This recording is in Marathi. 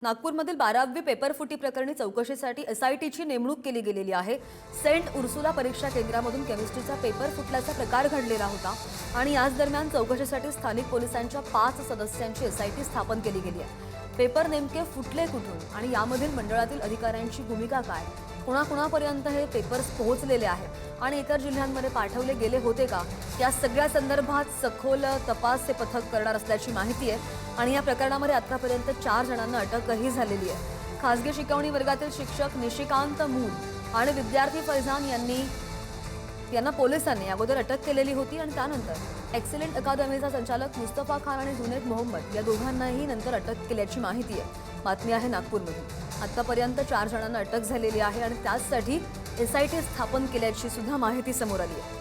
नागपूरमधील 12वी पेपरफुटी प्रकरणी चौकशीसाठी एसआयटीची नेमणूक केली गेलेली आहे। सेंट उर्सुला परीक्षा केंद्रामधून केमिस्ट्रीचा पेपर फुटल्याचा प्रकार घडलेला होता आणि याच दरम्यान चौकशीसाठी स्थानिक पोलिसांच्या 5 सदस्यांची एसआयटी स्थापन केली गेली आहे। पेपर नेमके फुटले कुठून आणि यामधील मंडळातील अधिकाऱ्यांची भूमिका काय, कोणाकोणापर्यंत हे पेपर्स पोहोचलेले आहेत आणि इतर जिल्ह्यांमध्ये पाठवले गेले होते का, या सगळ्या संदर्भात सखोल तपास हे पथक करणार असल्याची माहिती आहे। आणि या प्रकरणामध्ये आतापर्यंत 4 जणांना अटकही झालेली आहे। खासगी शिकवणी वर्गातील शिक्षक निशिकांत मूल आणि विद्यार्थी फैजान यांना पोलिसांनी अगोदर अटक केलेली होती आणि त्यानंतर एक्सलेंट अकादमीचा संचालक मुस्तफा खान आणि जुनेद मोहम्मद या दोघांनाही नंतर अटक केल्याची माहिती आहे। बातमी आहे नागपूरमधून। आतापर्यंत 4 जणांना अटक झालेली आहे आणि त्यासाठी एसआयटी स्थापन केल्याची सुद्धा माहिती समोर आली आहे।